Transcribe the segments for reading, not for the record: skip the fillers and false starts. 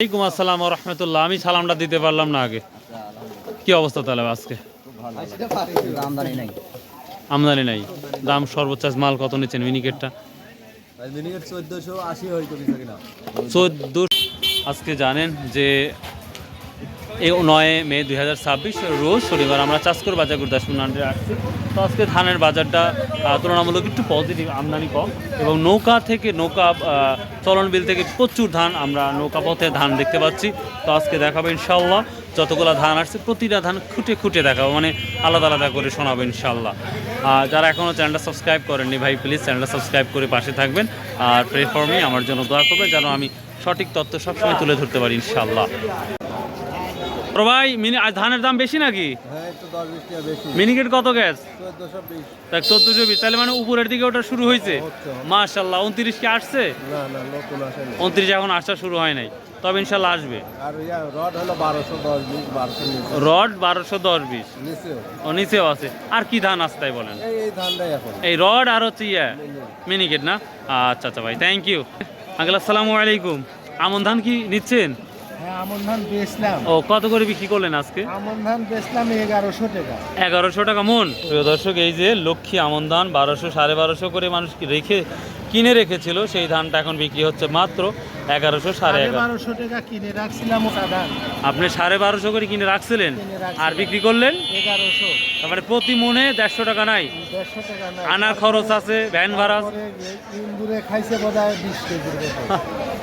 ওয়ালাইকুম আসসালাম ওয়া রাহমাতুল্লাহ। আমি সালামটা দিতে পারলাম না আগে। কি অবস্থা তাহলে আজকে? আমদানি নাই। দাম সর্বোচ্চ মাল কত নিচ্ছেন মিনিকেটটা? মিনিকেট 1480 হয়তো কিছু কিনা 14। আজকে জানেন যে 9 মে 2026 রোজ শনিবার আমরা চাষকর বাজার গুরদাসপুর নান্ডে আসছি। তো আজকে ধানের বাজারটা তুলনামূলক একটু পজিটিভ, আমদানি কম এবং নৌকা চলন বিল থেকে প্রচুর ধান আমরা নৌকা পথে ধান দেখতে পাচ্ছি। তো আজকে দেখাবো ইনশাল্লাহ যতগুলো ধান আসছে প্রতিটা ধান খুঁটে খুঁটে দেখাবো, মানে আলাদা আলাদা করে শোনাবো ইনশাল্লাহ। যারা এখনও চ্যানেলটা সাবস্ক্রাইব করেননি ভাই প্লিজ চ্যানেলটা সাবস্ক্রাইব করে পাশে থাকবেন আর প্রে ফর মি আমার জন্য দোয়া করবেন যেন আমি সঠিক তথ্য সবসময় তুলে ধরতে পারি ইনশাল্লাহ। ভাই ধানের দাম বেশি নাকি? মিনিকেট কত গ্যাস? 1420। তাহলে মানে উপরের দিকে ওটা শুরু হয়েছে মাশাআল্লাহ। 29 কি আসছে? 29 এখন আসা শুরু হয় নাই, তবে ইনশাল্লাহ আসবে। রড 1210-20 ও নিচেও আছে। আর কি ধান আছে তাই বলেন? এই রড আর হচ্ছে মিনিকেট না? আচ্ছা আচ্ছা ভাই, থ্যাংক ইউ আঙ্কেল। আসসালামু আলাইকুম। আমন ধান কি নিচ্ছেন? আমন ধান বেচলাম। ও কত করে বিক্রি করলেন আজকে? আমন ধান বেচলাম 1100 টাকা। 1100 টাকা মন। প্রিয় দর্শক, এই যে লক্ষ্মী আমন ধান 1200 1250 করে মানুষ কিনে রেখেছিল, সেই ধানটা এখন বিক্রি হচ্ছে মাত্র 1100 1150 টাকা কিনে রাখছিলাম ওটা ধান। আপনি 1250 করে কিনে রাখছিলেন আর বিক্রি করলেন 1100। তারপরে প্রতি মনে 150 টাকা নাই? 150 টাকা নাই। আনার খরচ আছে, ভ্যান ভাড়া আছে। ইন্দুরে খাইছে বোধহয় 20 কেজি।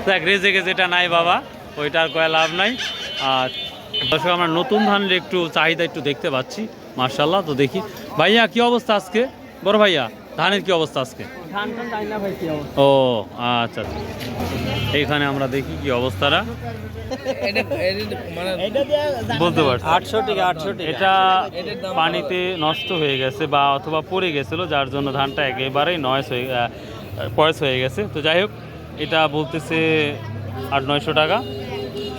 দেখ রেজেকে যেটা নাই বাবা ওইটার কয়ে লাভ নাই। আর দর্শক আমরা নতুন ধানের একটু চাহিদা একটু দেখতে পাচ্ছি মাশাআল্লাহ। তো দেখি ভাইয়া কি অবস্থা আজকে? বড় ভাইয়া ধানের কি অবস্থা আজকে? ও আচ্ছা, এইখানে আমরা দেখি কি অবস্থাটা বলতে পারছি। 800 টাকা। এটা পানিতে নষ্ট হয়ে গেছে বা অথবা পড়ে গেছিল, যার জন্য ধানটা একেবারেই পয়স হয়ে গেছে। তো যাই হোক, এটা বলতেছে 800-900 টাকা।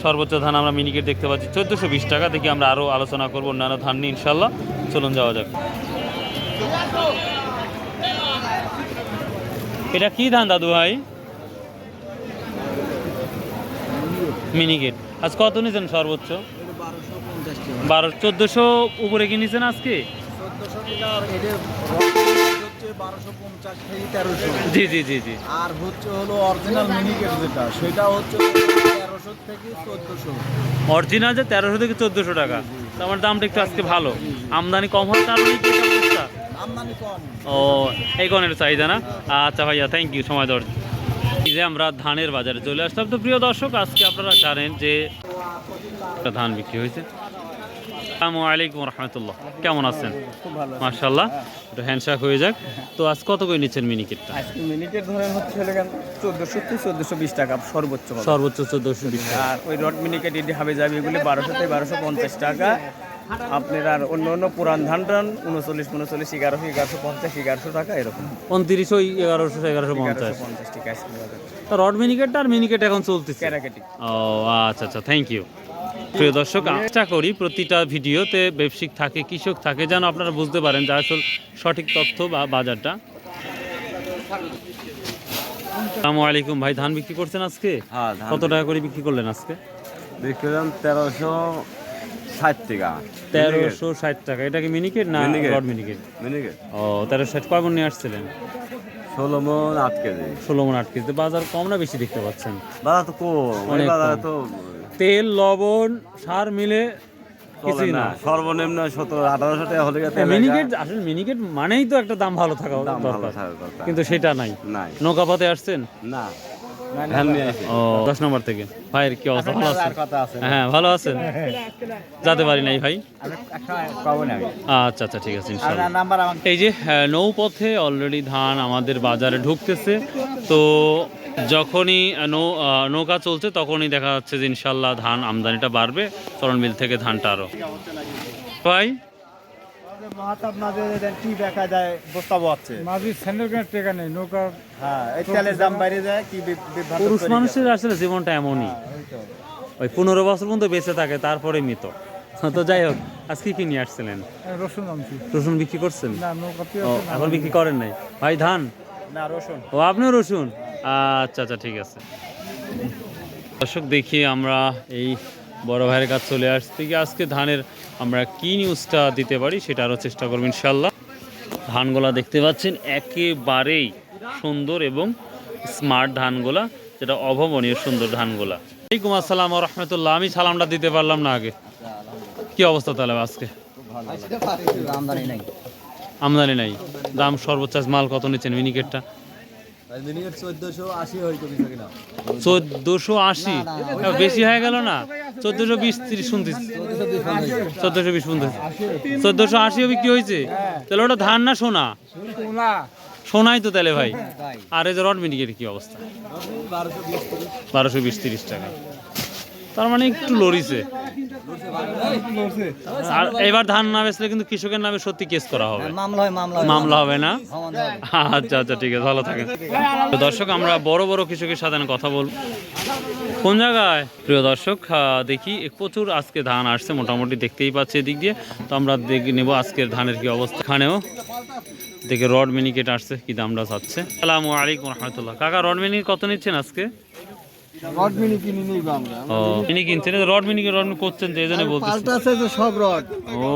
সর্বোচ্চ ধান আমরা মিনিকেট দেখতে পাচ্ছি 1420 টাকা। দেখি আমরা আরও আলোচনা করবো অন্যান্য ধান নিয়ে ইনশাল্লাহ। চলুন যাওয়া যাক। এটা কি ধান দাদু ভাই? মিনিকেট। আজ কত নিয়েছেন সর্বোচ্চ? 1400 উপরে কি নিয়েছেন আজকে? 1250 থেকে 1300। জি জি জি জি। আর হচ্ছে হলো অরিজিনাল মিনিকেট যেটা, সেটা হচ্ছে 1300 থেকে 1400। অরিজিনাল যে 1300 থেকে 1400 টাকা। তো আমার দামটা একটু আজকে ভালো, আমদানি কম হওয়ার কারণে কি অবস্থা? আমদানি কম। ও এই কনের চাহিদা না? আচ্ছা ভাইয়া, থ্যাংক ইউ সময় দেওয়ার জন্য। এই যে আমরা ধানের বাজারে চলে আসলাম। তো প্রিয় দর্শক, আজকে আপনারা জানেন যে ধান বিক্রি হয়েছে। আসসালামু আলাইকুম রহমতুল্লাহ, কেমন আছেন? খুব ভালো। মাশাআল্লাহ, একটু হ্যান্ডশেক হয়ে যাক। তো আজ কত করে নিচ্ছেন মিনিকেটটা? আজকে মিনিকেট ধরেন হচ্ছে 1400 থেকে 1420 টাকা সর্বোচ্চ। সর্বোচ্চ 1420 টাকা। আর ওই রড মিনিকেট এটি হবে যাবে এগুলি 1200 থেকে 1250 টাকা। আপনার আর অন্য অন্য পুরান ধান 39 1150 1150 টাকা এরকম। 2900 1100 1150 টাকা আজকে বাজার। তো রড মিনিকেটটা আর মিনিকেট এখন চলতেছে ক্যারাকেটি। ও আচ্ছা আচ্ছা, থ্যাংক ইউ। প্রিয় দর্শক, চেষ্টা করি প্রতিটা ভিডিওতে ব্যবসায়িক থাকে, কৃষক থাকে, যেন আপনারা বুঝতে পারেন যে আসল সঠিক তথ্য বা বাজারটা। আসসালামু আলাইকুম ভাই, ধান বিক্রি করছেন আজকে? কত টাকা করে বিক্রি করলেন আজকে? বিক্রি করলাম 1360 টাকা। 1360 টাকা। এটা কি মিনিকেট না রড মিনিকেট? মিনিকেট। ও 1360। কয় মণ নিয়ে আসছিলেন? 16 মণ 8 কেজি। 16 মণ 8 কেজি। বাজার কম না বেশি দেখতে পাচ্ছেন? বাজার তো কম, অনেক বাজারে কম। তো তেল লবণ সার মিলে কিছুই না। সর্বনিম্ন 1700-1800 টাকা হলে গেছে। মিনিকেট আসলে মিনিকেট মানেই তো একটা দাম ভালো থাকা দরকার, কিন্তু সেটা নাই। নৌকাপথে আসছেন না? ও 10 নম্বর থেকে। ভাইয়ের কি অবস্থা? ভালো আছেন? হ্যাঁ ভালো আছেন। যেতে পারি নাই ভাই। আচ্ছা আচ্ছা, ঠিক আছে ইনশাআল্লাহ। এই যে নৌপথে অলরেডি ধান আমাদের বাজারে ঢুকতেছে। তো যখনই নৌকা চলছে তখনই দেখা যাচ্ছে যে ইনশাল্লাহ ধান আমদানিটা বাড়বে, চলন বিল থেকে ধানটা আরো। ভাই পুরুষ মানুষের আসলে জীবনটা এমনই, ওই 15 বছর পর্যন্ত বেঁচে থাকে, তারপরে মৃত। তো যাই হোক, আজকে কি নিয়ে আসছিলেন? রসুন বিক্রি করছেন? এখন বিক্রি করেন নাই ভাই? ধান না রসুন। ও আপনিও রসুন? আচ্ছা আচ্ছা, ঠিক আছে। দর্শক দেখি আমরা এই বড় ভাইয়ের কাছে চলে আসছি কি আজকে ধানের আমরা কি নিউজটা দিতে পারি সেটা আরও চেষ্টা করবো ইনশাল্লাহ। ধানগুলা দেখতে পাচ্ছেন একেবারেই সুন্দর এবং স্মার্ট ধানগুলা, যেটা অভাবনীয় সুন্দর ধানগুলা। ওয়ালাইকুম আসসালাম ওয়া রাহমাতুল্লাহ। আমি সালামটা দিতে পারলাম না আগে। কি অবস্থা তাহলে আজকে? আমদানি নাই। দাম সর্বোচ্চ মাল কত নিচ্ছেন মিনিকেটটা? 1480 বেশি হয়ে গেল না? 1420-30 শুনতেছি, 1420 শুনতেছি। 1480 বিক্রি হয়েছে, তাহলে ওটা ধান না সোনা? সোনাই তো তাহলে ভাই। আর এই যে রড মিনিকেট কি অবস্থা? 1220-30 টাকা, তার মানে একটু লড়িছে। আর এবার ধান না বেচলে কিন্তু কৃষকের নামে সত্যি কেস করা হবে, মামলা হবে না? আচ্ছা আচ্ছা ঠিক আছে, ভালো থাকেন। তো দর্শক আমরা বড় বড় কৃষকের সাথে কথা বলব। কোন জায়গায়? প্রিয় দর্শক দেখি প্রচুর আজকে ধান আসছে, মোটামুটি দেখতেই পাচ্ছি এদিক দিয়ে। তো আমরা দেখে নেব আজকের ধানের কি অবস্থা। এখানেও দেখে রড মিনিকেট আসছে, কি দামটা চাচ্ছে। আসসালামু আলাইকুম রহমতুল্লাহ। কাকা রড মিনি কত নিচ্ছেন আজকে? রড মিনি কিনে নিব আমরা। ও মিনি কিনছেন, রড মিনি করছেন যে এজন্য বলতেছি। পাল্টাছে তো সব রড। ও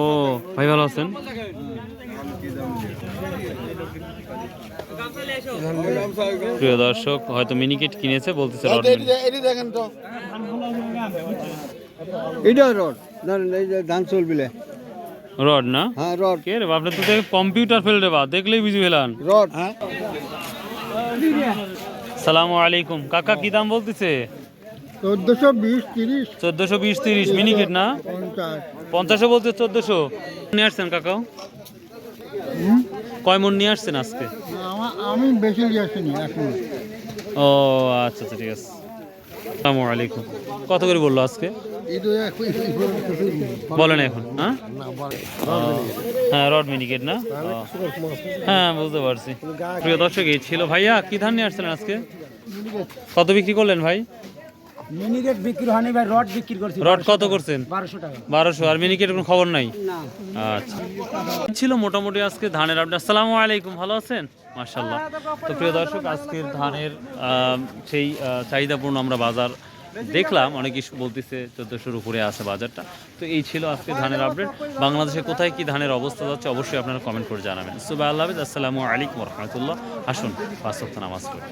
ভাই ভালো আছেন? প্রিয় দর্শক হয়তো মিনিকেট কিনেছে, বলতেছে রড মিনি। এটি দেখেন তো, এটা রড এই যে ধান চলবিলে রড না? হ্যাঁ রড। কে রে আপনি তো কম্পিউটার ফেল রে বা, দেখলেই বুঝে ফেলান। রড হ্যাঁ। সালামু আলাইকুম। কাকা কি দাম বলতেছে? 1420-30 1420-30 মিনিকেট না? 50 বলতে 1400 নিয়ে আসছেন কাকাও? কয় মন নিয়ে আসছেন আজকে? আমি বেশি আসিনি এখন। ও আচ্ছা আচ্ছা ঠিক আছে। আসসালামু আলাইকুম। কত করে বললো আজকে? বলেন এখন। হ্যাঁ হ্যাঁ রড মিনিকেট না? হ্যাঁ বুঝতে পারছি। প্রিয় দর্শক এই ছিল। ভাইয়া কি ধান নিয়ে আসছিলেন আজকে? কত বিক্রি করলেন ভাই? মিনিকেট বিক্রি হয়নি ভাই, রড বিক্রি করছি। রড কত করছেন? 1200 টাকা। 1200। আর মিনিকেট কোনো খবর নাই? না। আচ্ছা ছিল মোটামুটি আজকে ধানের আপডেট। আসসালামু আলাইকুম, ভালো আছেন? মাশাআল্লাহ। তো প্রিয় দর্শক আজকের ধানের সেই চাহিদাপূর্ণ আমরা বাজার দেখলাম, অনেকেই বলতেছে 1400-র উপরে আছে বাজারটা। তো এই ছিল আজকে ধানের আপডেট। বাংলাদেশে কোথায় কি ধানের অবস্থা যাচ্ছে অবশ্যই আপনারা কমেন্ট করে জানাবেন। সুবহানাল্লাহ, আসসালামু আলাইকুম রহমতুল্লাহ। আসুন 5 ওয়াক্ত নামাজ পড়ি।